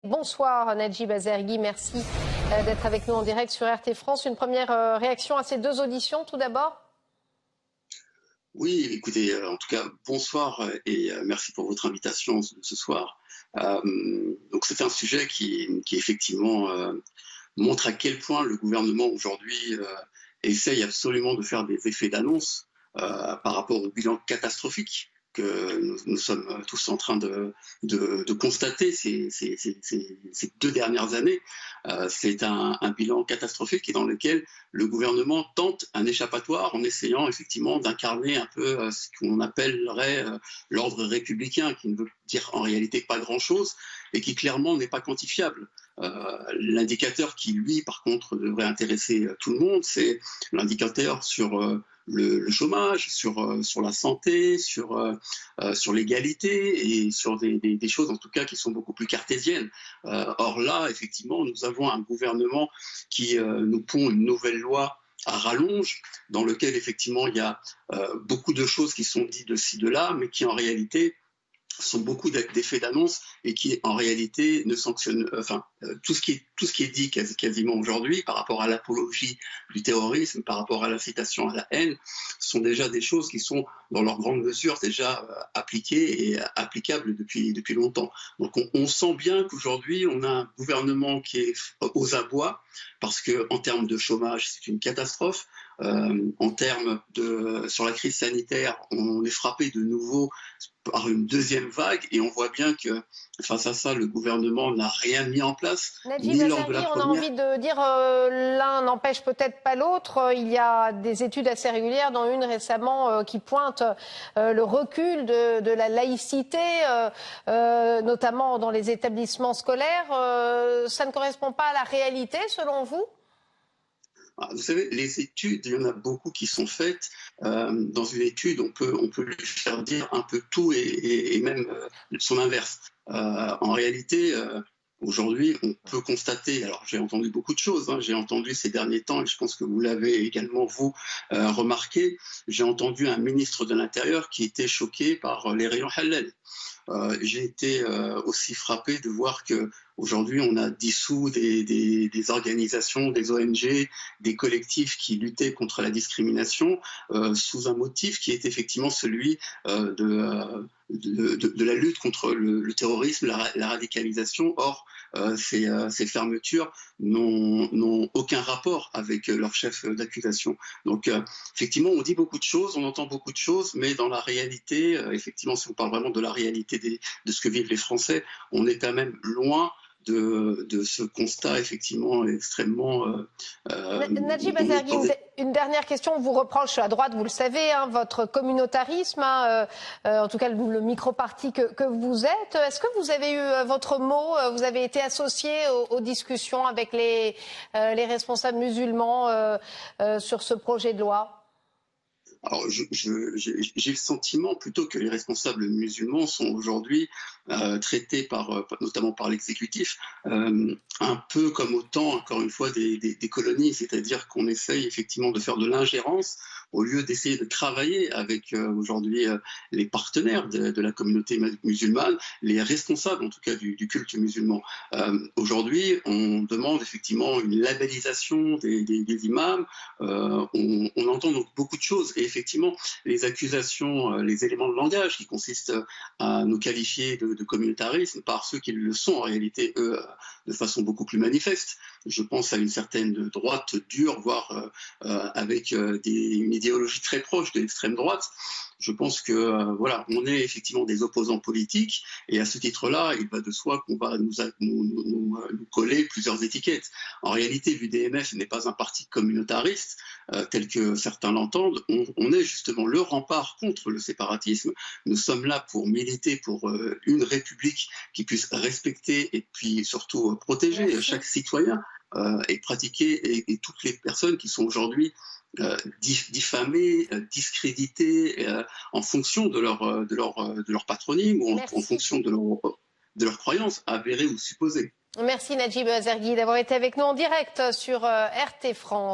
Bonsoir Najib Azergui, merci d'être avec nous en direct sur RT France. Une première réaction à ces deux auditions tout d'abord? Oui, écoutez, en tout cas, bonsoir et merci pour votre invitation ce soir. Donc c'est un sujet qui effectivement montre à quel point le gouvernement aujourd'hui essaye absolument de faire des effets d'annonce par rapport au bilan catastrophique que nous sommes tous en train de constater ces 2 dernières années. C'est un bilan catastrophique et dans lequel le gouvernement tente un échappatoire en essayant effectivement d'incarner un peu ce qu'on appellerait l'ordre républicain, qui ne veut dire en réalité pas grand-chose et qui clairement n'est pas quantifiable. L'indicateur qui, lui, par contre, devrait intéresser tout le monde, c'est l'indicateur sur le chômage, sur la santé, sur l'égalité et sur des choses en tout cas qui sont beaucoup plus cartésiennes. Or là, effectivement, nous avons un gouvernement qui nous pond une nouvelle loi à rallonge, dans lequel effectivement il y a beaucoup de choses qui sont dites de ci, de là, mais qui en réalité sont beaucoup d'effets d'annonce et qui en réalité ne sanctionnent, tout ce qui est dit quasiment aujourd'hui par rapport à l'apologie du terrorisme, par rapport à l'incitation à la haine, sont déjà des choses qui sont dans leur grande mesure déjà appliquées et applicables depuis longtemps. Donc on sent bien qu'aujourd'hui on a un gouvernement qui est aux abois parce que en termes de chômage c'est une catastrophe. En termes sur la crise sanitaire, on est frappé de nouveau par une deuxième vague et on voit bien que face à ça, le gouvernement n'a rien mis en place, Najib ni lors de Azergui, la on a première. envie de dire l'un n'empêche peut-être pas l'autre. Il y a des études assez régulières, dont une récemment qui pointe le recul de la laïcité, notamment dans les établissements scolaires. Ça ne correspond pas à la réalité selon vous? Vous savez, les études, il y en a beaucoup qui sont faites. Dans une étude, on peut lui faire dire un peu tout et même son inverse. En réalité, aujourd'hui, on peut constater, alors j'ai entendu beaucoup de choses, hein, j'ai entendu ces derniers temps, et je pense que vous l'avez également, vous, remarqué, j'ai entendu un ministre de l'Intérieur qui était choqué par les rayons halal. J'ai été aussi frappé de voir que aujourd'hui on a dissous des organisations, des ONG, des collectifs qui luttaient contre la discrimination sous un motif qui est effectivement celui de la lutte contre le terrorisme, la radicalisation. Or, ces fermetures n'ont aucun rapport avec leur chef d'accusation. Donc, effectivement, on dit beaucoup de choses, on entend beaucoup de choses, mais dans la réalité, effectivement, si on parle vraiment de la réalité de ce que vivent les Français, on est quand même loin de ce constat effectivement extrêmement. Najib Azergui, une dernière question. On vous reproche à droite, vous le savez, hein, votre communautarisme, hein, en tout cas le micro-parti que vous êtes. Est-ce que vous avez eu votre mot, vous avez été associé aux discussions avec les responsables musulmans sur ce projet de loi? Alors, j'ai le sentiment plutôt que les responsables musulmans sont aujourd'hui traités notamment par l'exécutif, un peu comme au temps, encore une fois, des colonies, c'est-à-dire qu'on essaye effectivement de faire de l'ingérence au lieu d'essayer de travailler avec aujourd'hui les partenaires de la communauté musulmane, les responsables en tout cas du culte musulman. Aujourd'hui, on demande effectivement une labellisation des imams, on entend donc beaucoup de choses et effectivement les accusations, les éléments de langage qui consistent à nous qualifier de communautarisme par ceux qui le sont en réalité, eux, de façon beaucoup plus manifeste. Je pense à une certaine droite dure, voire avec une idéologie très proche de l'extrême droite. Je pense que voilà, on est effectivement des opposants politiques et à ce titre-là, il va de soi qu'on va nous coller plusieurs étiquettes. En réalité, l'UDMF n'est pas un parti communautariste tel que certains l'entendent. On est justement le rempart contre le séparatisme. Nous sommes là pour militer pour une république qui puisse respecter et puis surtout protéger chaque citoyen et pratiquer et toutes les personnes qui sont aujourd'hui diffamées, discréditées en fonction de leur patronyme ou en fonction de leur croyance avérée ou supposée. Merci Najib Azergui d'avoir été avec nous en direct sur RT France.